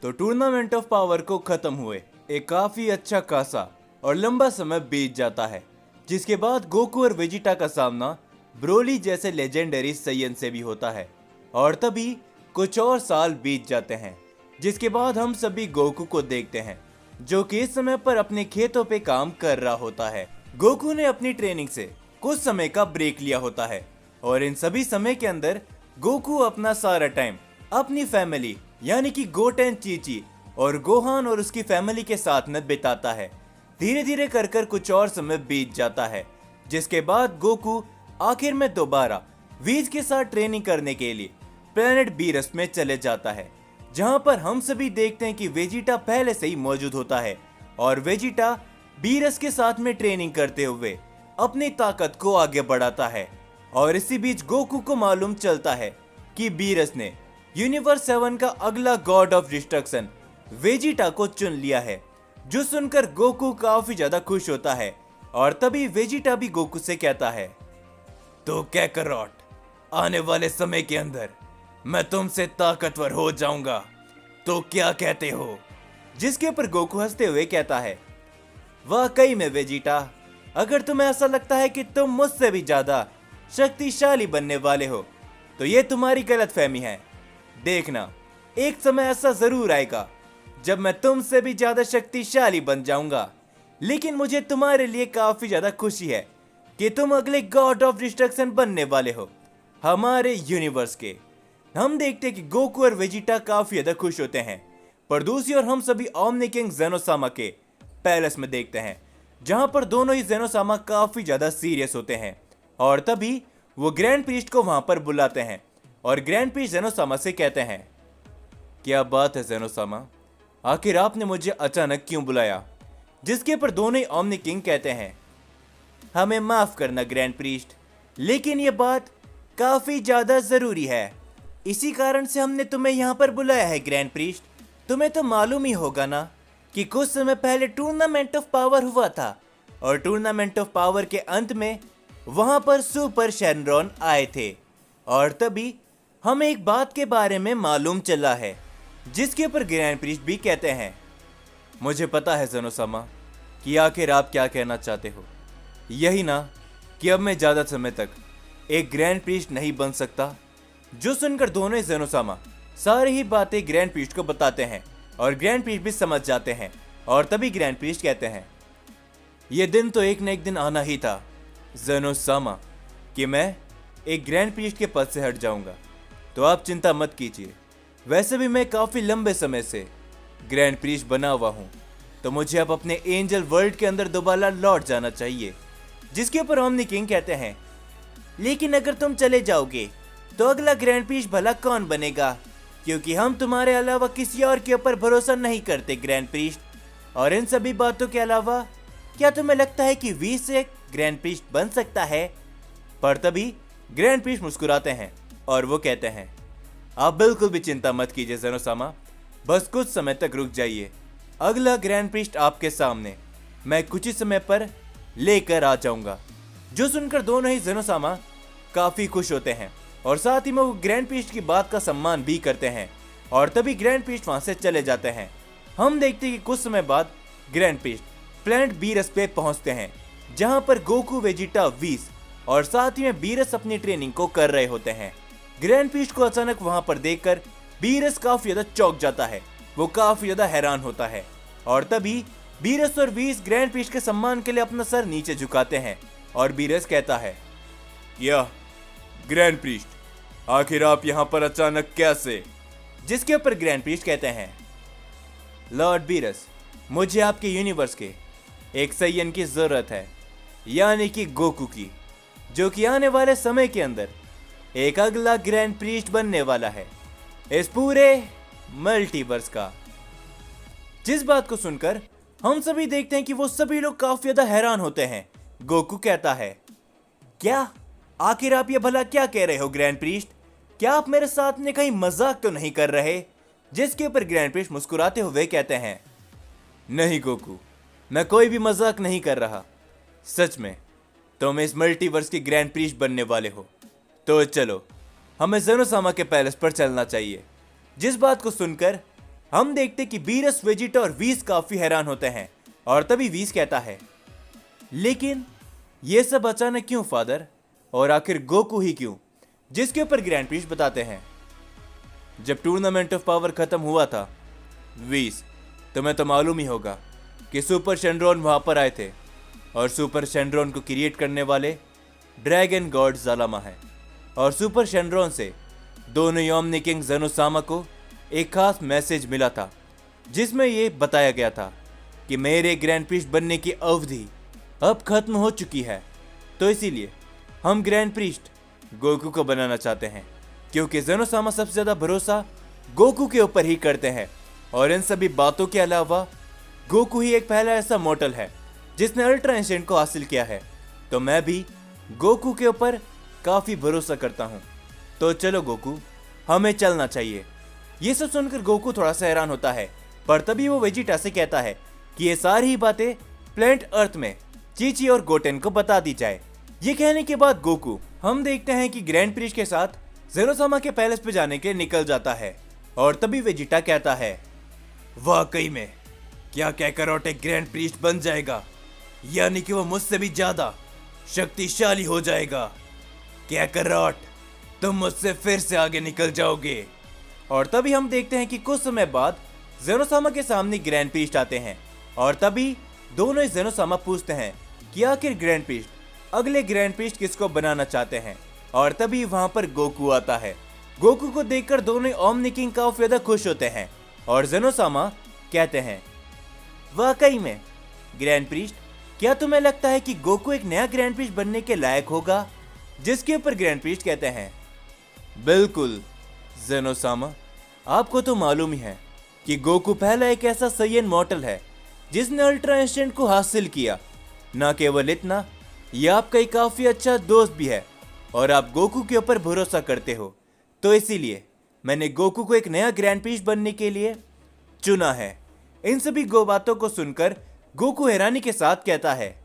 तो tournament of power को खत्म हुए एक काफी अच्छा खासा और लंबा समय बीत जाता है, जिसके बाद गोकू और वेजिटा का सामना ब्रोली जैसे लेजेंडरी सैयन से भी होता है। और तभी कुछ और साल बीत जाते हैं, जिसके बाद हम सभी गोकू को देखते हैं जो कि इस समय पर अपने खेतों पे काम कर रहा होता है। गोकू ने अपनी ट्रेनिंग से कुछ समय का ब्रेक लिया होता है और इन सभी समय के अंदर गोकू अपना सारा टाइम अपनी फैमिली यानी कि गोटेन, चीची और गोहान और उसकी फैमिली के साथ में बिताता है। धीरे धीरे कर कर कुछ और समय बीत जाता है, जिसके बाद गोकू आखिर में दोबारा वीज के साथ ट्रेनिंग करने के लिए प्लेनेट बीरस में चले जाता है, जहां पर हम सभी देखते हैं कि वेजिटा पहले से ही मौजूद होता है और वेजिटा बीरस के साथ में ट्रेनिंग करते हुए अपनी ताकत को आगे बढ़ाता है। और इसी बीच गोकू को मालूम चलता है कि बीरस ने यूनिवर्स 7 का अगला गॉड ऑफ डिस्ट्रक्शन वेजिटा को चुन लिया है, जो सुनकर गोकू काफी ज्यादा खुश होता है। और तभी वेजिटा भी गोकू से कहता है, तो कैकरॉट, आने वाले समय के अंदर मैं तुमसे ताकतवर हो जाऊंगा, तो क्या कहते हो? जिसके ऊपर गोकू हंसते हुए कहता है, वाकई में वेजिटा, अगर तुम्हें ऐसा लगता है कि तुम मुझसे भी ज्यादा शक्तिशाली बनने वाले हो तो ये तुम्हारी गलतफहमी है। देखना, एक समय ऐसा जरूर आएगा जब मैं तुमसे भी ज्यादा शक्तिशाली बन जाऊंगा। लेकिन मुझे तुम्हारे लिए काफी ज्यादा खुशी है कि तुम अगले गॉड ऑफ डिस्ट्रक्शन बनने वाले हो हमारे यूनिवर्स के। हम देखते हैं कि गोकू और वेजिटा काफी ज्यादा खुश होते हैं, पर दूसरी ओर हम सभी ओमनी किंग जेनोसामा के पैलेस में देखते हैं, जहां पर दोनों ही जेनोसामा काफी ज्यादा सीरियस होते हैं। और तभी वो ग्रैंड प्रीस्ट को वहां पर बुलाते हैं और ग्रैंड प्रीस्ट जेनोसामा से कहते हैं, क्या बात है जेनोसामा, आखिर आपने मुझे अचानक क्यों बुलाया? जिसके पर दोनों ही ओमनी किंग कहते हैं, हमें माफ करना ग्रैंड प्रीस्ट, लेकिन ये बात काफी ज्यादा जरूरी है, इसी कारण से हमने तुम्हें यहाँ पर बुलाया है। ग्रैंड प्रीस्ट, तुम्हें तो मालूम ही होगा ना कि कुछ समय पहले टूर्नामेंट ऑफ पावर हुआ था और टूर्नामेंट ऑफ पावर के अंत में वहां पर सुपर शेनरॉन आए थे। और तभी हमें एक बात के बारे में मालूम चला है, जिसके ऊपर ग्रैंड प्रीस्ट भी कहते हैं, मुझे पता है जेनोसामा कि आखिर आप क्या कहना चाहते हो। यही ना कि अब मैं ज्यादा समय तक एक ग्रैंड प्रीस्ट नहीं बन सकता। जो सुनकर दोनों ही जेनोसामा सारी ही बातें ग्रैंड प्रीस्ट को बताते हैं और ग्रैंड प्रीस्ट भी समझ जाते हैं। और तभी ग्रैंड प्रीस्ट कहते हैं, यह दिन तो एक न एक दिन आना ही था जेनोसामा कि मैं एक ग्रैंड प्रीस्ट के पद से हट जाऊंगा, तो आप चिंता मत कीजिए। वैसे भी मैं काफी लंबे समय से ग्रैंड प्रीस्ट बना हुआ हूं, तो मुझे अब अपने एंजल वर्ल्ड के अंदर दोबारा लौट जाना चाहिए। जिसके ऊपर ओमनी किंग कहते हैं, लेकिन अगर तुम चले जाओगे तो अगला ग्रैंड प्रीस्ट भला कौन बनेगा, क्योंकि हम तुम्हारे अलावा किसी और के ऊपर भरोसा नहीं करते ग्रैंड प्रीस्ट। और इन सभी बातों के अलावा क्या तुम्हें लगता है कि वी से ग्रैंड प्रीस्ट बन सकता है? पर तभी ग्रैंड प्रीस्ट मुस्कुराते हैं और वो कहते हैं, आप बिल्कुल भी चिंता मत कीजिए जेनोसामा, बस कुछ समय तक रुक जाइए। अगला ग्रैंड प्रीस्ट आपके सामने मैं कुछ ही समय पर लेकर आ जाऊंगा। जो सुनकर दोनों ही जेनोसामा काफी खुश होते हैं और साथ ही में वो ग्रैंड प्रीस्ट की बात का सम्मान भी करते हैं। और तभी ग्रैंड प्रीस्ट वहां से चले जाते हैं। हम देखते हैं कि कुछ समय बाद ग्रैंड प्रीस्ट प्लेनेट बीरस पे पहुंचते हैं, जहां पर गोकू, वेजिटा, व्हीज और साथ ही में बीरस अपनी ट्रेनिंग को कर रहे होते हैं। ग्रैंड प्रीस्ट को अचानक वहां पर देखकर बीरस काफी ज्यादा चौंक जाता है, वो काफी ज्यादा हैरान होता है। और तभी बीरस और व्हीज ग्रैंड प्रीस्ट के सम्मान के लिए अपना सर नीचे झुकाते हैं और बीरस कहता है, या ग्रैंड प्रीस्ट, आखिर आप यहाँ पर अचानक कैसे? जिसके ऊपर ग्रैंड प्रीस्ट कहते हैं, लॉर्ड बीरस, मुझे आपके यूनिवर्स के एक सैयन की जरूरत है, यानी कि गोकू की, जो कि आने वाले समय के अंदर एक अगला ग्रैंड प्रीस्ट बनने वाला है इस पूरे मल्टीवर्स का। जिस बात को सुनकर हम सभी देखते हैं कि वो सभी लोग काफी ज्यादा हैरान होते हैं। गोकू कहता है, क्या आखिर आप ये भला क्या कह रहे हो ग्रैंड प्रीस्ट? क्या आप मेरे साथ में कहीं मजाक तो नहीं कर रहे? जिसके ऊपर ग्रैंड प्रीस्ट मुस्कुराते हुए कहते हैं, नहीं गोकू, मैं कोई भी मजाक नहीं कर रहा, सच में तुम इस मल्टीवर्स के ग्रैंड प्रीस्ट बनने वाले हो। तो चलो, हमें जेनोसामा के पैलेस पर चलना चाहिए। जिस बात को सुनकर हम देखते कि बीरस, वेजिटा और वीस काफी हैरान होते हैं और तभी वीस कहता है, लेकिन ये सब अचानक क्यों फादर, और आखिर गोकू ही क्यों? जिसके ऊपर ग्रैंड प्रीस्ट बताते हैं, जब टूर्नामेंट ऑफ पावर खत्म हुआ था वीस, तुम्हें तो मालूम ही होगा कि सुपर शेनरॉन वहां पर आए थे और सुपर शेनरॉन को क्रिएट करने वाले ड्रैगन गॉड ज़ालामा है। और सुपर शेनरॉन से दोनों ओमनी किंग ज़ेनोसामा को एक खास मैसेज मिला था जिसमें ये बताया गया था कि मेरे ग्रैंड प्रीस्ट बनने की अवधि अब खत्म हो चुकी है। तो इसीलिए हम ग्रैंड प्रीस्ट गोकू को बनाना चाहते हैं, क्योंकि ज़ेनोसामा सबसे ज़्यादा भरोसा गोकू के ऊपर ही करते हैं। और इन सभी बातों के अलावा गोकू ही एक पहला ऐसा मॉर्टल है जिसने अल्ट्रा इंस्टेंट को हासिल किया है। तो मैं भी गोकू के ऊपर काफ़ी भरोसा करता हूँ। तो चलो गोकू, हमें चलना चाहिए। ये सब सुनकर गोकू थोड़ा सा हैरान होता है, पर तभी वो वेजिटा से कहता है कि ये सारी ही बातें प्लेनेट अर्थ में चीची और गोटेन को बता दी जाए। ये कहने के बाद गोकू, हम देखते हैं कि ग्रैंड प्रीस्ट के साथ ज़ेनोसामा के पैलेस पे जाने के लिए निकल जाता है। और तभी वेजिटा कहता है, वाकई में क्या कैकारोट एक ग्रैंड प्रीस्ट बन जाएगा, यानी कि वो मुझसे भी ज्यादा शक्तिशाली हो जाएगा। कैकारोट, तुम मुझसे फिर से आगे निकल जाओगे। और तभी हम देखते हैं कि कुछ समय बाद ज़ेनोसामा के सामने ग्रैंड प्रीस्ट आते हैं और तभी दोनों ही ज़ेनोसामा पूछते हैं कि आखिर ग्रैंड प्रीस्ट अगले ग्रैंड प्रीस्ट किसको बनाना चाहते हैं। और तभी वहां पर गोकू आता है। गोकू को देखकर दोनों ओमनी किंग काफी ज्यादा खुश होते हैं और ज़ेनोसामा कहते हैं, वाकई में ग्रैंड प्रीस्ट, क्या तुम्हें लगता है कि गोकू एक नया ग्रैंड प्रीस्ट बनने के लायक होगा? जिसके ऊपर ग्रैंड प्रीस्ट कहते हैं, बिल्कुल ज़ेनोसामा, आपको तो मालूम ही है कि गोकू पहला एक ऐसा सैयन मॉर्टल है जिसने अल्ट्रा इंस्टेंट को हासिल किया। न केवल इतना, यह आपका एक काफी अच्छा दोस्त भी है और आप गोकू के ऊपर भरोसा करते हो। तो इसीलिए मैंने गोकू को एक नया ग्रैंड प्रीस्ट बनने के लिए चुना है। इन सभी बातों को सुनकर गोकू हैरानी के साथ कहता है,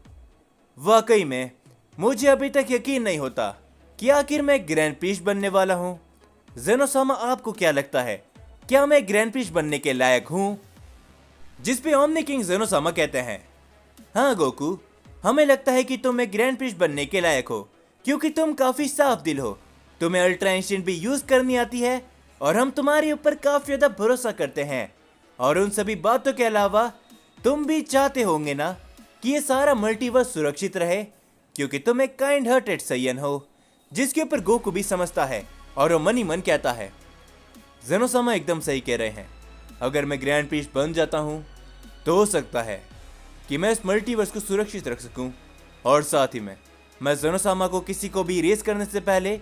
वाकई में मुझे अभी तक यकीन नहीं होता कि आखिर मैं ग्रैंड प्रीस्ट बनने वाला हूँ। ज़ेनोसामा, आपको क्या लगता है, क्या मैं ग्रैंड प्रीस्ट बनने के लायक हूँ? जिस पे ओमनी किंग ज़ेनोसामा कहते हैं, हाँ गोकू, हमें लगता है कि तुम एक ग्रैंड प्रीस्ट बनने के लायक हो, क्योंकि तुम काफी साफ दिल हो, तुम्हें अल्ट्रा इंस्टेंट भी यूज करनी आती है और हम तुम्हारे ऊपर काफी ज्यादा भरोसा करते हैं। और उन सभी बातों के अलावा तुम भी चाहते होंगे ना कि ये सारा मल्टीवर्स सुरक्षित रहे, क्योंकि तुम एक काइंड हार्टेड सैयन हो। जिसके ऊपर गोकू भी समझता है और वो मन ही मन कहता है, ज़ेनोसामा एकदम सही कह रहे हैं। अगर मैं ग्रैंड प्रीस्ट बन जाता हूँ तो हो सकता है कि मैं इस मल्टीवर्स को सुरक्षित रख सकूं और साथ ही में मैं ज़ेनोसामा को किसी को भी रेस करने से पहले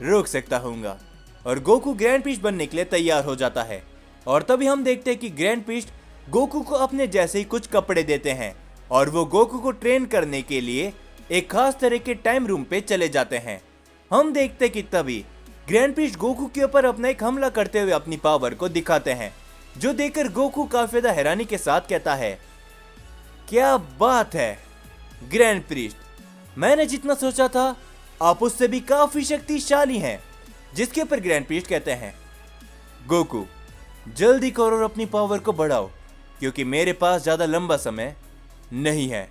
रोक सकता हूँगा। और गोकू ग्रैंड प्रीस्ट बनने के लिए तैयार हो जाता है। और तभी हम देखते हैं कि ग्रैंड प्रीस्ट गोकू को अपने जैसे ही कुछ कपड़े देते हैं और वो गोकू को ट्रेन करने के लिए एक खास तरह के टाइम रूम पे चले जाते हैं। हम देखते हैं कि तभी ग्रैंड प्रीस्ट गोकू के ऊपर अपना एक हमला करते हुए अपनी पावर को दिखाते हैं, जो देखकर गोकू काफी ज्यादा हैरानी के साथ कहता है, क्या बात है ग्रैंड प्रीस्ट, मैंने जितना सोचा था आप उससे भी काफी शक्तिशाली हैं। जिसके ऊपर ग्रैंड प्रीस्ट कहते हैं, गोकू जल्दी करो और अपनी पावर को बढ़ाओ, क्योंकि मेरे पास ज्यादा लंबा समय नहीं है।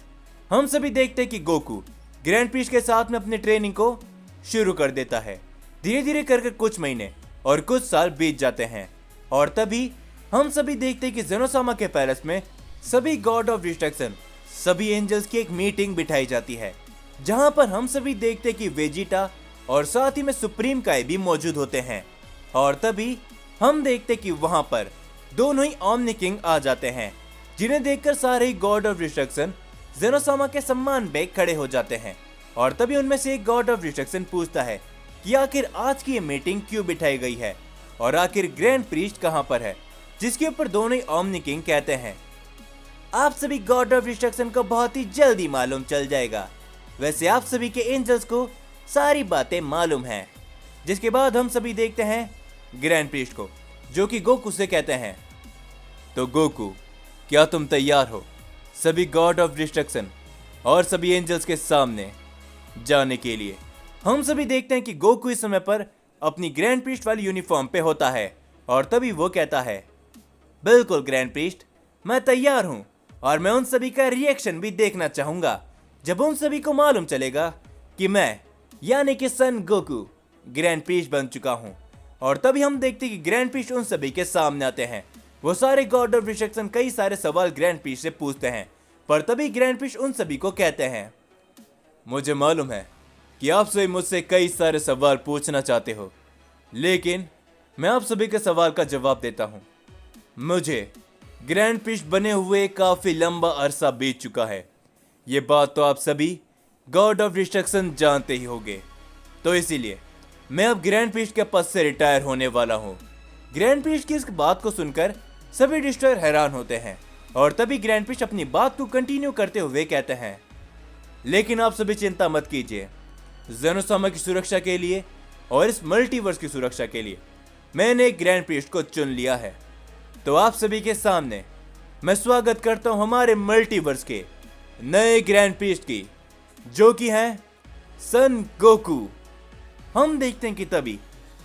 हम सभी देखते हैं कि गोकू ग्रैंड प्रीस्ट के साथ में अपनी ट्रेनिंग को शुरू कर देता है। धीरे धीरे करके कुछ महीने और कुछ साल बीत जाते हैं और तभी हम सभी देखते हैं कि ज़ेनोसामा के पैलेस में सभी गॉड ऑफ डिस्ट्रक्शन, सभी एंजल्स की एक मीटिंग बिठाई जाती है, जहां पर हम सभी देखते हैं कि वेजिटा और साथ ही में सुप्रीम काई भी मौजूद होते हैं। और तभी हम देखते हैं कि वहां पर दोनों ही ओमनी किंग आ जाते हैं, जिन्हें देखकर सारे ही गॉड ऑफ डिस्ट्रक्शन ज़ेनोसामा के सम्मान पे खड़े हो जाते हैं। और तभी उनमें से एक गॉड ऑफ डिस्ट्रक्शन पूछता है कि आखिर आज की ये मीटिंग क्यों बिठाई गई है और आखिर ग्रैंड प्रीस्ट कहां पर है। जिसके ऊपर दोनों ही ओमनी किंग कहते हैं, आप सभी गॉड ऑफ डिस्ट्रक्शन को बहुत ही जल्दी मालूम चल जाएगा। वैसे आप सभी के एंजल्स को सारी बातें मालूम हैं। जिसके बाद हम सभी देखते हैं ग्रैंड प्रीस्ट को, जो कि गोकू से कहते हैं, तो गोकू क्या तुम तैयार हो सभी गॉड ऑफ डिस्ट्रक्शन और सभी एंजल्स के सामने जाने के लिए? हम सभी देखते हैं कि गोकू इस समय पर अपनी ग्रैंड प्रीस्ट वाली यूनिफॉर्म पे होता है और तभी वो कहता है, बिल्कुल ग्रैंड प्रीस्ट, मैं तैयार हूँ और मैं उन सभी का रिएक्शन भी देखना चाहूंगा जब उन सभी को मालूम चलेगा कि मैं यानी कि सन गोकू ग्रैंड प्रीस्ट बन चुका हूँ। और तभी हम देखते कि ग्रैंड प्रीस्ट उन सभी के सामने आते हैं। वो सारे गॉड ऑफ डिस्ट्रक्शन कई सारे सवाल ग्रैंड प्रीस्ट से पूछते हैं, पर तभी ग्रैंड प्रीस्ट उन सभी को कहते हैं, मुझे मालूम है कि आप सभी मुझसे कई सारे सवाल पूछना चाहते हो, लेकिन मैं आप सभी के सवाल का जवाब देता हूँ। मुझे ग्रैंड प्रीस्ट बने हुए काफी लंबा अरसा बीत चुका है। ये बात तो आप सभी गॉड ऑफ डिस्ट्रक्शन जानते ही होंगे, तो इसीलिए मैं अब ग्रैंड प्रीस्ट के पद से रिटायर होने वाला हूँ। ग्रैंड प्रीस्ट की इस बात को सुनकर सभी डिस्ट्रॉयर हैरान होते हैं और तभी ग्रैंड प्रीस्ट अपनी बात को कंटिन्यू करते हुए कहते हैं, लेकिन आप सभी चिंता मत कीजिए। ज़ेनोसामा की सुरक्षा के लिए और इस मल्टीवर्स की सुरक्षा के लिए मैंने एक ग्रैंड प्रीस्ट को चुन लिया है। तो आप सभी के सामने मैं स्वागत करता हूं हमारे मल्टीवर्स के नए ग्रैंड प्रीस्ट की, जो कि हैं सन गोकू। हम देखते हैं कि तभी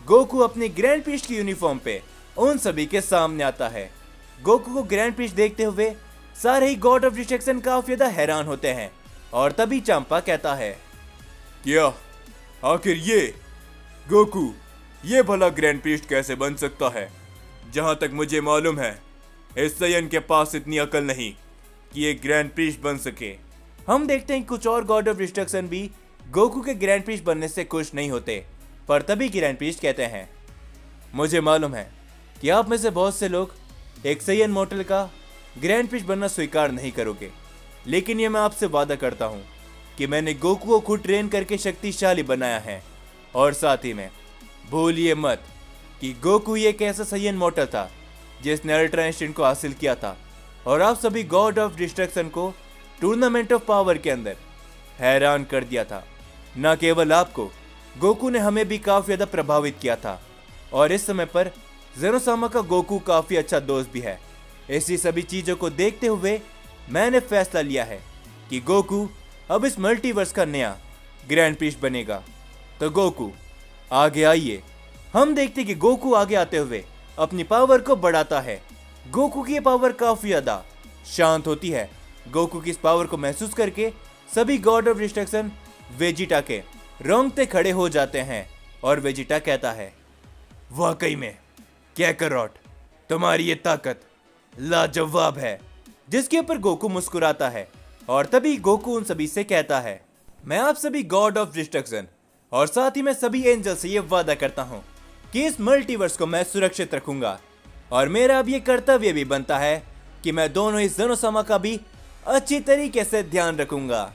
गोकू अपने ग्रैंड प्रीस्ट की यूनिफॉर्म पे उन सभी के सामने आता है। गोकू को ग्रैंड प्रीस्ट देखते हुए सारे ही गॉड ऑफ डिस्ट्रक्शन काफी ज्यादा हैरान होते हैं और तभी चांपा कहता है, क्या आखिर ये गोकू ये भला ग्रैंड प्रीस्ट कैसे बन सकता है? जहां तक मुझे मालूम है इस सयन के पास इतनी अकल नहीं कि ये ग्रैंड प्रीस्ट बन सके। हम देखते हैं कुछ और गॉड ऑफ डिस्ट्रक्शन भी गोकू के ग्रैंड प्रीस्ट बनने से खुश नहीं होते, पर तभी ग्रैंड प्रीस्ट कहते हैं, मुझे मालूम है कि आप में से बहुत से लोग एक सयन मॉर्टल का ग्रैंड प्रीस्ट बनना स्वीकार नहीं करोगे, लेकिन ये मैं आपसे वादा करता हूँ कि मैंने गोकू को खुद ट्रेन करके शक्तिशाली बनाया है। और साथ ही में भूलिए मत कि गोकू एक ऐसा सयन मॉर्टल था जिसने अल्ट्रा इंस्टेंट को हासिल किया था और आप सभी गॉड ऑफ डिस्ट्रक्शन को टूर्नामेंट ऑफ पावर के अंदर हैरान कर दिया था। न केवल आपको, गोकू ने हमें भी काफी ज्यादा प्रभावित किया था और इस समय पर ज़ेनोसामा का गोकू काफी अच्छा दोस्त भी है। ऐसी सभी चीजों को देखते हुए मैंने फैसला लिया है कि गोकू अब इस मल्टीवर्स का नया ग्रैंड प्रीस्ट बनेगा। तो गोकू आगे आइए। हम देखते कि गोकू आगे आते हुए अपनी पावर को बढ़ाता है। गोकू की पावर काफी ज्यादा शांत होती है। गोकू की इस पावर को महसूस करके सभी गॉड ऑफ डिस्ट्रक्शन वेजिटा के रोंगटे खड़े हो जाते हैं और वेजिटा कहता है, वाकई में कैकरॉट, तुम्हारी ये ताकत लाजवाब है। जिसके ऊपर गोकू मुस्कुराता है और तभी गोकू उन सभी से कहता है, मैं आप सभी गॉड ऑफ डिस्ट्रक्शन और साथ ही मैं सभी एंजल से ये वादा करता हूँ कि इस मल्टीवर्स को मैं सुरक्षित रखूंगा और मेरा अब ये कर्तव्य भी बनता है कि मैं दोनों ही ज़ेनोसामा का भी अच्छी तरीके से ध्यान रखूंगा।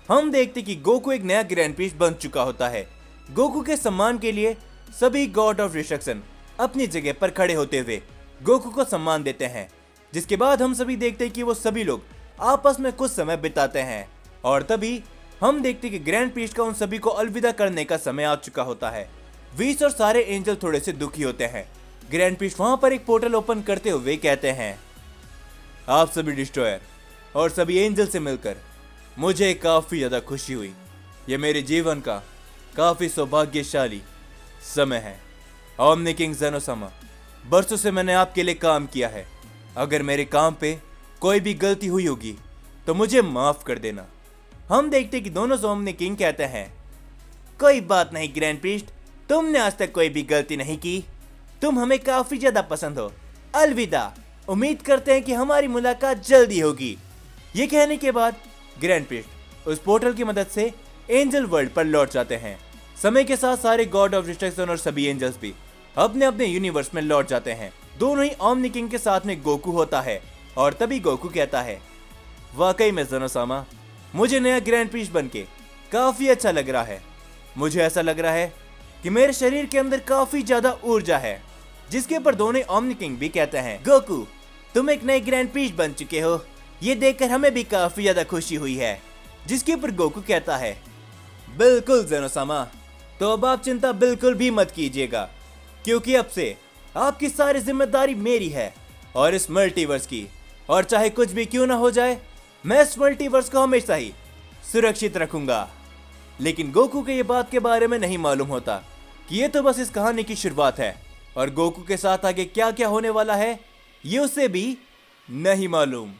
हम देखते कि गोकू एक नया ग्रैंड प्रीस्ट बन चुका होता है। गोकू के सम्मान के लिए सभी गॉड ऑफ डिस्ट्रक्शन अपनी जगह पर खड़े होते हुए गोकू को सम्मान देते हैं, जिसके बाद हम सभी देखते हैं कि वो सभी लोग आपस में कुछ समय बिताते हैं और तभी हम देखते हैं कि ग्रैंड प्रीस्ट का उन सभी को अलविदा करने का समय आ चुका होता है। वीस और सारे एंजल थोड़े से दुखी होते हैं। ग्रैंड प्रीस्ट वहां पर एक पोर्टल ओपन करते हुए कहते हैं, आप सभी डिस्ट्रॉयर और सभी एंजल से मिलकर मुझे काफी ज्यादा खुशी हुई। यह मेरे जीवन का काफी सौभाग्यशाली समय है। ओमनी किंग ज़ेनोसामा, बरसों से मैंने आपके लिए काम किया है। अगर मेरे काम पे कोई भी गलती हुई होगी तो मुझे माफ कर देना। हम देखते कि दोनों ओमनी किंग कहते हैं, कोई बात नहीं ग्रैंड प्रीस्ट, तुमने आज तक कोई भी गलती नहीं की। तुम हमें काफी ज्यादा पसंद हो। अलविदा। उम्मीद करते हैं कि हमारी मुलाकात जल्दी होगी। ये कहने के बाद ग्रैंड प्रीस्ट उस पोर्टल की मदद से एंजल वर्ल्ड पर लौट जाते हैं। समय के साथ सारे गॉड ऑफ डिस्ट्रक्शन और सभी एंजल्स भी अपने अपने यूनिवर्स में लौट जाते हैं। दोनों ही ओमनी किंग के साथ में गोकू होता है और तभी गोकू कहता है, वाकई में ज़ेनोसामा, मुझे नया ग्रैंड प्रीस्ट बनके काफी अच्छा लग रहा है। मुझे ऐसा लग रहा है कि मेरे शरीर के अंदर काफी ज्यादा ऊर्जा है। जिसके ऊपर दोनों ओमनी किंग भी कहते हैं, गोकू, तुम एक नए ग्रैंड प्रीस्ट बन चुके हो। ये देखकर हमें भी काफी ज्यादा खुशी हुई है। जिसके ऊपर गोकू कहता है, बिल्कुल ज़ेनोसामा, तो अब आप चिंता बिल्कुल भी मत कीजिएगा, क्योंकि अब से आपकी सारी जिम्मेदारी मेरी है और इस मल्टीवर्स की। और चाहे कुछ भी क्यों ना हो जाए, मैं इस मल्टीवर्स को हमेशा ही सुरक्षित रखूंगा। लेकिन गोकू के ये बात के बारे में नहीं मालूम होता कि ये तो बस इस कहानी की शुरुआत है और गोकू के साथ आगे क्या क्या होने वाला है ये उसे भी नहीं मालूम।